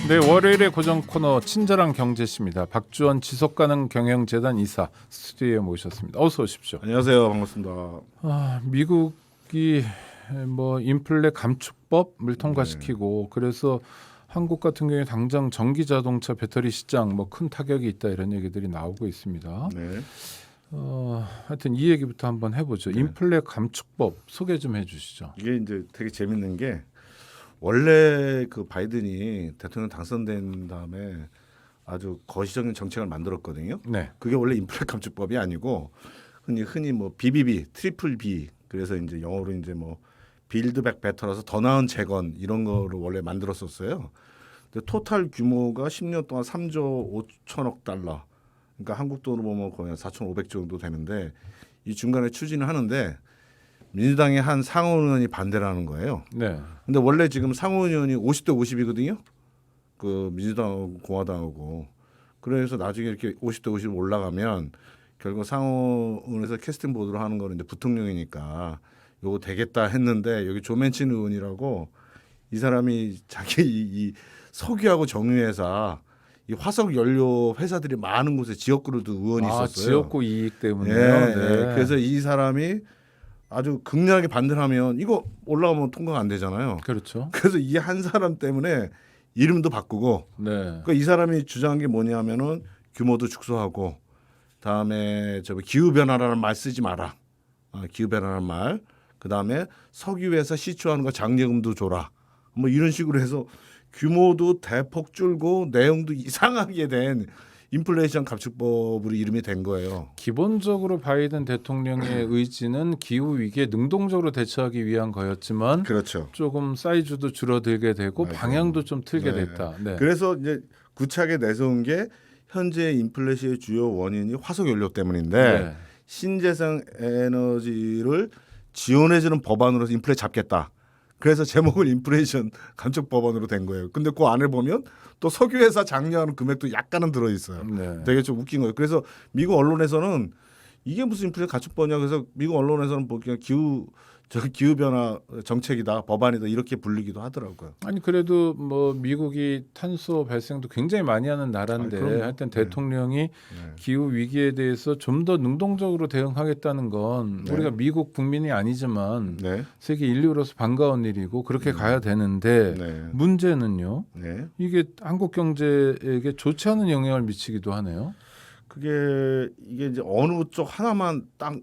네, 월요일의 고정 코너 친절한 경제시입니다. 박주원 지속가능경영재단 이사 스튜디오에 모셨습니다. 어서 오십시오. 안녕하세요. 반갑습니다. 미국이 뭐 인플레 감축법을 통과시키고 그래서 한국 같은 경우에 당장 전기 자동차 배터리 시장 뭐 큰 타격이 있다 이런 얘기들이 나오고 있습니다. 네. 하여튼 이 얘기부터 한번 해보죠. 네. 인플레 감축법 소개 좀 해주시죠. 이게 이제 되게 재밌는 게 원래 그 바이든이 대통령 당선된 다음에 아주 거시적인 정책을 만들었거든요. 네. 그게 원래 인플레 감축법이 아니고 흔히 뭐 BBB, 트리플 B 그래서 이제 영어로 이제 뭐 빌드백 베터라서 더 나은 재건 이런 거를 원래 만들었었어요. 근데 토탈 규모가 10년 동안 3조 5천억 달러. 그러니까 한국 돈으로 보면 거의 4,500조 정도 되는데 이 중간에 추진을 하는데 민주당의 한 상원의원이 반대를 하는 거예요. 네. 근데 원래 지금 상원의원이 50대 50이거든요. 그 민주당하고 공화당하고. 그래서 나중에 이렇게 50대 50 올라가면 결국 상원에서 캐스팅 보드로 하는 거는 이제 부통령이니까 요거 되겠다 했는데 여기 조맨친 의원이라고 이 사람이 자기 이 석유하고 정유회사 이 화석 연료 회사들이 많은 곳에 지역구로도 의원이 있었어요. 지역구 이익 때문에요. 네. 네. 그래서 이 사람이 아주 극렬하게 반대를 하면 이거 올라가면 통과가 안 되잖아요. 그렇죠. 그래서 이 한 사람 때문에 이름도 바꾸고 네. 그러니까 이 사람이 주장한 게 뭐냐면은 규모도 축소하고 다음에 저 기후 변화라는 말 쓰지 마라. 기후 변화라는 말. 그다음에 석유회사 시추하는 거 장려금도 줘라. 뭐 이런 식으로 해서 규모도 대폭 줄고 내용도 이상하게 된 인플레이션 감축법으로 이름이 된 거예요. 기본적으로 바이든 대통령의 의지는 기후 위기에 능동적으로 대처하기 위한 거였지만 그렇죠. 조금 사이즈도 줄어들게 되고 맞아요. 방향도 좀 틀게 네. 됐다. 네. 그래서 이제 구차하게 내세운 게 현재 인플레이션의 주요 원인이 화석 연료 때문인데 네. 신재생 에너지를 지원해주는 법안으로서 인플레 잡겠다. 그래서 제목을 인플레이션 감축 법안으로 된 거예요. 근데 그 안에 보면 또 석유회사 장려하는 금액도 약간은 들어 있어요. 네. 되게 좀 웃긴 거예요. 그래서 미국 언론에서는 이게 무슨 인플레이션 감축법이냐. 그래서 미국 언론에서는 뭐 그냥 기후 변화 정책이다, 법안이다 이렇게 불리기도 하더라고요. 아니 그래도 뭐 미국이 탄소 발생도 굉장히 많이 하는 나라인데 그럼요. 하여튼 네. 대통령이 기후 위기에 대해서 좀 더 능동적으로 대응하겠다는 건 네. 우리가 미국 국민이 아니지만 네. 세계 인류로서 반가운 일이고 그렇게 가야 되는데 네. 문제는요. 네. 이게 한국 경제에게 좋지 않은 영향을 미치기도 하네요. 이게 이제 어느 쪽 하나만 딱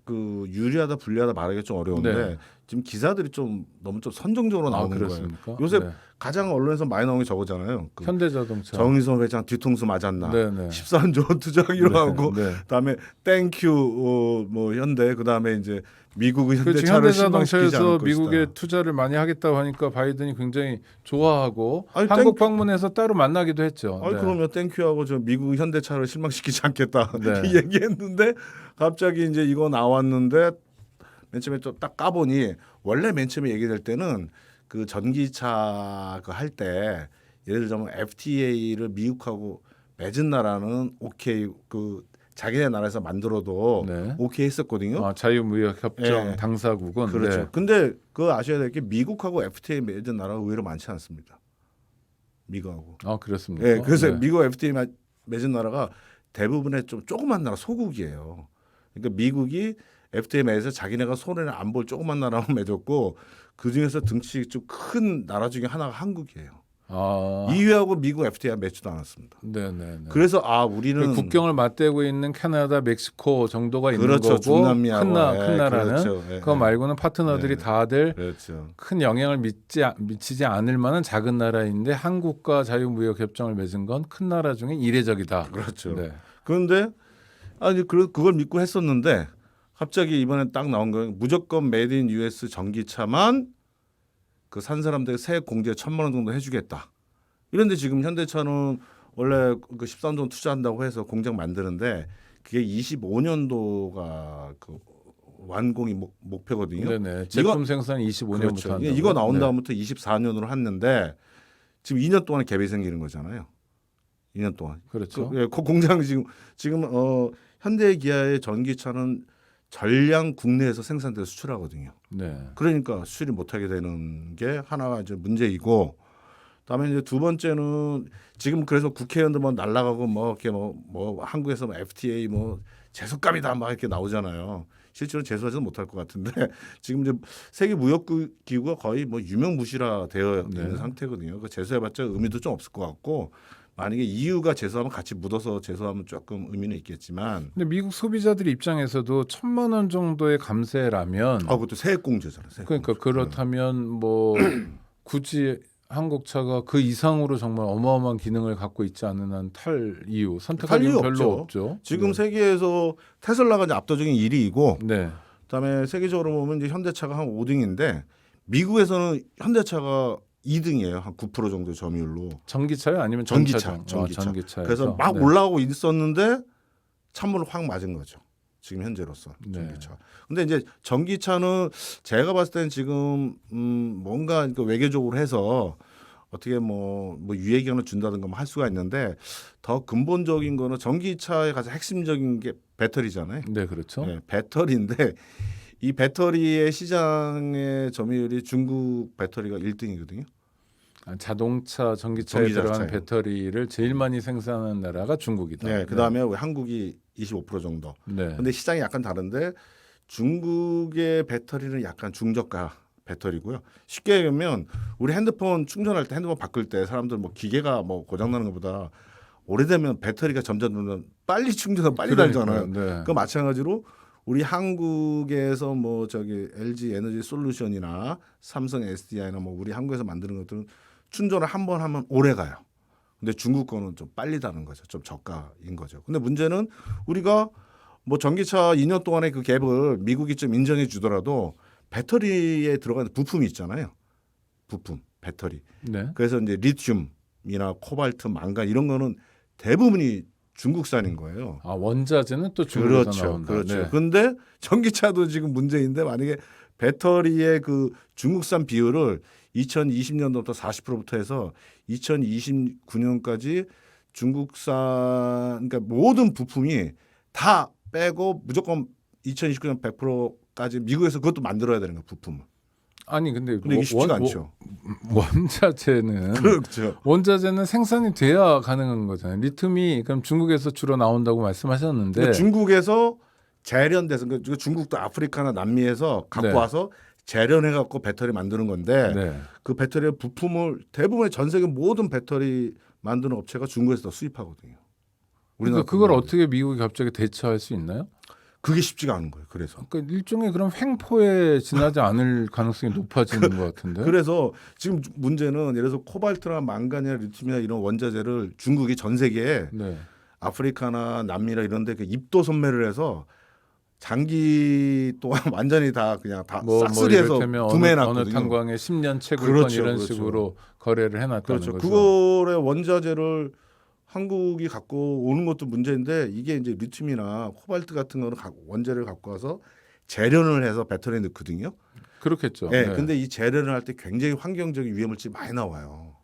그 유리하다 불리하다 말하기 좀 어려운데 네. 지금 기사들이 좀 너무 좀 선정적으로 나오는 거예요. 그렇습니까? 요새 네. 가장 언론에서 많이 나오는 게 저거잖아요. 그 현대자동차. 정의선 회장 뒤통수 맞았나? 네네. 13조 투자하기로 하고 네. 그다음에 땡큐 뭐 현대 그다음에 이제 미국의 그렇지, 현대차를 실망시키지 현대자동차에서 않을 미국에 것이다. 투자를 많이 하겠다고 하니까 바이든이 굉장히 좋아하고 아니, 한국 방문해서 따로 만나기도 했죠. 아니 네. 그러면 땡큐하고 저 미국 현대차를 실망시키지 않겠다 네. 이 얘기했는데 갑자기 이제 이거 나왔는데 맨 처음에 또 딱 까보니 원래 맨 처음에 얘기될 때는 그 전기차 그 할 때 예를 들자면 FTA를 미국하고 맺은 나라는 오케이 그 자기네 나라에서 만들어도 네. 오케이 했었거든요. 자유무역 협정 네. 당사국은 그렇죠. 네. 근데 그거 아셔야 될 게 미국하고 FTA 맺은 나라가 의외로 많지 않습니다. 미국하고. 그렇습니까? 예, 그래서 네. 미국 FTA 맺은 나라가 대부분의 좀 조그만 나라 소국이에요. 그러니까 미국이 FTA 맺어서 자기네가 손해를 안 볼 조그만 나라만 맺었고 그 중에서 등치 좀 큰 나라 중에 하나가 한국이에요. 이유하고 미국 FTA 맺지도 않았습니다. 네네. 그래서 우리는 국경을 맞대고 있는 캐나다, 멕시코 정도가 있는 그렇죠. 거고 중남미하고 큰 나라는 그렇죠. 그거 말고는 파트너들이 네. 다들 그렇죠. 큰 영향을 미치지 않을 만한 작은 나라인데 한국과 자유무역 협정을 맺은 건 큰 나라 중에 이례적이다. 그렇죠. 네. 그런데 그걸 믿고 했었는데 갑자기 이번에 딱 나온 거예요. 무조건 메이드 인 US 전기차만 그 산 사람들 세액 공제 1,000만 원 정도 해주겠다. 이런데 지금 현대차는 원래 그 13조 투자한다고 해서 공장 만드는데 그게 25년도가 그 완공이 목표거든요. 네네. 제품 생산 25년부터 그렇죠. 한다고요? 이거 나온 네. 다음부터 24년으로 했는데 지금 2년 동안 갭이 생기는 거잖아요. 2년 동안. 그렇죠. 그 공장 지금 현대 기아의 전기차는 전량 국내에서 생산돼서 수출하거든요. 네. 그러니까 수출이 못하게 되는 게 하나가 이제 문제이고 그다음에 이제 두 번째는 지금 그래서 국회의원들 뭐 날라가고 뭐 이렇게 뭐 한국에서 뭐 FTA 뭐 제속감이다 막 이렇게 나오잖아요. 실제로 제소하지는 못할 것 같은데 지금 이제 세계 무역기구가 거의 뭐 유명무실화 되어 있는 상태거든요. 그 제소해봤자 의미도 좀 없을 것 같고 만약에 EU가 제소하면 같이 묻어서 제소하면 조금 의미는 있겠지만. 근데 미국 소비자들 입장에서도 1,000만 원 정도의 감세라면, 그것도 세액공제잖아요. 그러니까 그렇다면 뭐 굳이 한국 차가 그 이상으로 정말 어마어마한 기능을 갖고 있지 않은 한 탈 이유 선택할 이유 별로 없죠. 지금 세계에서 테슬라가 이제 압도적인 1위이고, 네. 그다음에 세계적으로 보면 이제 현대차가 한 5등인데 미국에서는 현대차가 2등이에요. 한 9% 정도 점유율로. 전기차요? 아니면 전기차. 전기차. 그래서 막 올라가고 있었는데 찬물을 확 맞은 거죠. 지금 현재로서 전기차. 근데 이제 전기차는 제가 봤을 때는 지금 뭔가 외교적으로 해서 어떻게 뭐 유예기간을 준다든가 뭐 할 수가 있는데 더 근본적인 거는 전기차의 가장 핵심적인 게 배터리잖아요. 네, 그렇죠. 네, 배터리인데 이 배터리의 시장의 점유율이 중국 배터리가 1등이거든요. 자동차, 전기차에 들어간 배터리를 제일 많이 생산하는 나라가 중국이다. 네, 그다음에 한국이 25% 정도. 네. 근데 시장이 약간 다른데 중국의 배터리는 약간 중저가 배터리고요. 쉽게 얘기하면 우리 핸드폰 충전할 때 핸드폰 바꿀 때 사람들 뭐 기계가 뭐 고장 나는 것보다 오래되면 배터리가 점점 빨리 충전하고 빨리 달잖아요. 네. 그 마찬가지로 우리 한국에서 뭐 저기 LG 에너지 솔루션이나 삼성 SDI나 뭐 우리 한국에서 만드는 것들은 충전을 한 번 하면 오래 가요. 근데 중국 거는 좀 빨리 다는 거죠. 좀 저가인 거죠. 근데 문제는 우리가 뭐 전기차 2년 동안의 그 갭을 미국이 좀 인정해 주더라도 배터리에 들어가는 부품이 있잖아요. 부품, 배터리. 네. 그래서 이제 리튬이나 코발트, 망간 이런 거는 대부분이 중국산인 거예요. 아, 원자재는 또 중국에서 나온다. 그렇죠. 네. 근데 전기차도 지금 문제인데 만약에 배터리의 그 중국산 비율을 2020년도부터 40%부터 해서 2029년까지 중국산 그러니까 모든 부품이 다 빼고 무조건 2029년 100%까지 미국에서 그것도 만들어야 되는 거예요, 부품을. 아니 근데 이게 쉽지가 않죠. 원자재는 그렇죠. 원자재는 생산이 돼야 가능한 거잖아요. 리튬이 그럼 중국에서 주로 나온다고 말씀하셨는데 그러니까 중국에서 재련돼서 그러니까 중국도 아프리카나 남미에서 갖고 네. 와서 재련해 갖고 배터리 만드는 건데 네. 그 배터리의 부품을 대부분의 전 세계 모든 배터리 만드는 업체가 중국에서 수입하거든요. 그러니까 그걸 어떻게 미국이 갑자기 대처할 수 있나요? 그게 쉽지가 않은 거예요. 그래서 그러니까 일종의 그런 횡포에 지나지 않을 가능성이 높아지는 것 같은데. 그래서 지금 문제는 예를 들어서 코발트나 망간이나 리튬이나 이런 원자재를 중국이 전 세계에 네. 아프리카나 남미나 이런 데 그 입도 선매를 해서 장기 동안 완전히 다 그냥 다 싹쓸이해서 구매해놨거든요. 어느 탄광에 10년 채굴권 그렇죠, 이런 그렇죠. 식으로 거래를 해놨다는 그렇죠. 거죠. 그거의 원자재를 한국이 갖고 오는 것도 문제인데 이게 이제 리튬이나 코발트 같은 거는 원재료를 갖고 와서 재련을 해서 배터리에 넣거든요. 그렇겠죠. 네, 네. 근데 이 재련을 할 때 굉장히 환경적인 위해물질이 많이 나와요.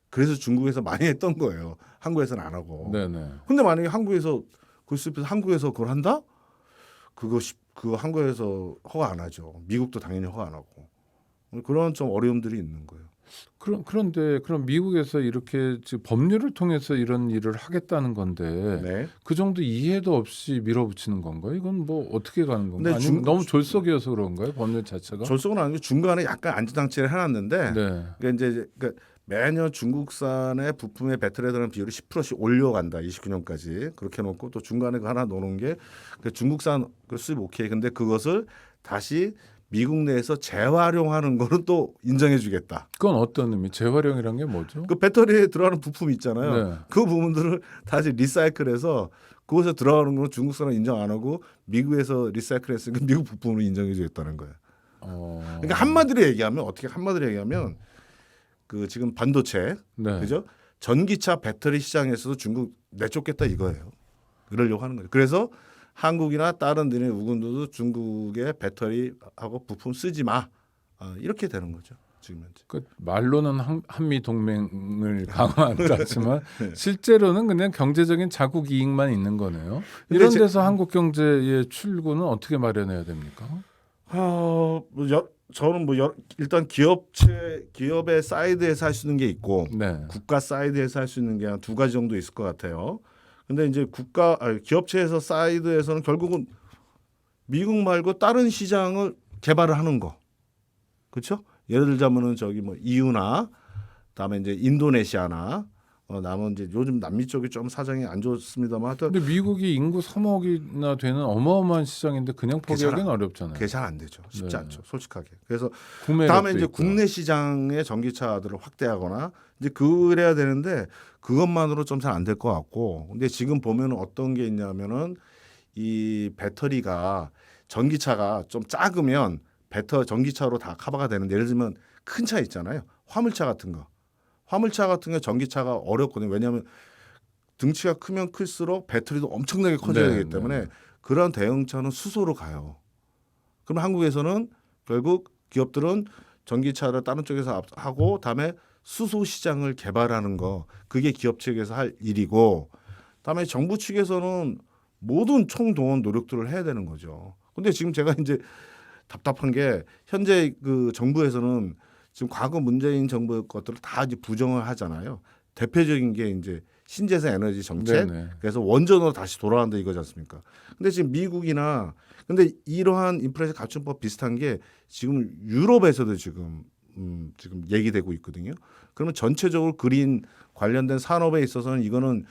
그래서 중국에서 많이 했던 거예요. 한국에서는 안 하고. 네네. 근데 만약에 한국에서 그 수입해서 한국에서 그걸 한다? 그거 한국에서 허가 안 하죠. 미국도 당연히 허가 안 하고. 그런 좀 어려움들이 있는 거예요. 그런데 그럼 미국에서 이렇게 지금 법률을 통해서 이런 일을 하겠다는 건데 네. 그 정도 이해도 없이 밀어붙이는 건가요? 이건 뭐 어떻게 가는 건가요? 근데 아니면 너무 졸속이어서 그런가요? 법률 자체가? 졸속은 아니고 중간에 약간 안전장치를 해놨는데 네. 그러니까 이제 매년 중국산의 부품의 배터리에 들어가는 비율을 10%씩 올려간다. 29년까지 그렇게 해놓고 또 중간에 그 하나 넣어놓은 게 중국산 수입 오케이. 근데 그것을 다시 미국 내에서 재활용하는 거는 또 인정해주겠다. 그건 어떤 의미? 재활용이란 게 뭐죠? 그 배터리에 들어가는 부품 있잖아요. 네. 그 부분들을 다시 리사이클해서 그것에 들어가는 건 중국산은 인정 안 하고 미국에서 리사이클했으니까 미국 부품으로 인정해주겠다는 거예요. 그러니까 한마디로 얘기하면 그 지금 반도체, 네. 그죠? 전기차 배터리 시장에서도 중국 내쫓겠다 이거예요. 그러려고 하는 거예요. 그래서 한국이나 다른 너네 우군들도 중국의 배터리하고 부품 쓰지 마. 이렇게 되는 거죠. 지금 현재. 그 말로는 한미 동맹을 강화하지만 실제로는 그냥 경제적인 자국 이익만 있는 거네요. 이런 데서 한국 경제의 출구는 어떻게 마련해야 됩니까? 저는 뭐 일단 기업의 사이드에서 할 수 있는 게 있고 네. 국가 사이드에서 할 수 있는 게 한 두 가지 정도 있을 것 같아요. 근데 이제 기업체에서 사이드에서는 결국은 미국 말고 다른 시장을 개발을 하는 거, 그렇죠? 예를 들자면은 저기 뭐 EU나 그다음에 이제 인도네시아나 남은 이제 요즘 남미 쪽이 좀 사정이 안 좋습니다만 하여튼 근데 미국이 인구 3억이나 되는 어마어마한 시장인데 그냥 포기하기는 어렵잖아요. 그게 잘 안 되죠. 쉽지 네. 않죠. 솔직하게. 그래서 구매력도 다음에 이제 있고요. 국내 시장의 전기차들을 확대하거나 이제 그래야 되는데 그것만으로 좀 잘 안 될 것 같고. 근데 지금 보면은 어떤 게 있냐면은 이 배터리가 전기차가 좀 작으면 전기차로 다 커버가 되는데 예를 들면 큰 차 있잖아요. 화물차 같은 거. 화물차 같은 게 전기차가 어렵거든요. 왜냐하면 등치가 크면 클수록 배터리도 엄청나게 커져야 네, 되기 때문에 그런 대형차는 수소로 가요. 그럼 한국에서는 결국 기업들은 전기차를 다른 쪽에서 하고 다음에 수소 시장을 개발하는 거 그게 기업 측에서 할 일이고 다음에 정부 측에서는 모든 총동원 노력들을 해야 되는 거죠. 근데 지금 제가 이제 답답한 게 현재 그 정부에서는 지금 과거 문재인 정부 것들을 다 이제 부정을 하잖아요. 대표적인 게 이제 신재생 에너지 정책. 네네. 그래서 원전으로 다시 돌아간다 이거지 않습니까? 근데 지금 미국이나 근데 이러한 인프라의 갖춤법 비슷한 게 지금 유럽에서도 지금 얘기되고 있거든요. 그러면 전체적으로 그린 관련된 산업에 있어서는 이거는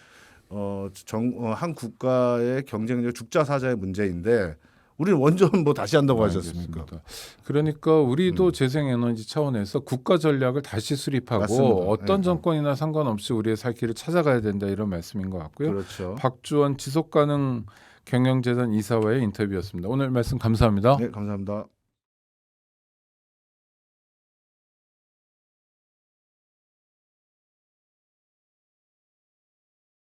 한 국가의 경쟁력 죽자사자의 문제인데 우리는 원전 뭐 다시 한다고 하지 않습니까? 알겠습니다. 그러니까 우리도 재생에너지 차원에서 국가 전략을 다시 수립하고 맞습니다. 어떤 네. 정권이나 상관없이 우리의 살 길을 찾아가야 된다 이런 말씀인 것 같고요. 그렇죠. 박주원 지속가능 경영재단 이사와의 인터뷰였습니다. 오늘 말씀 감사합니다. 네, 감사합니다.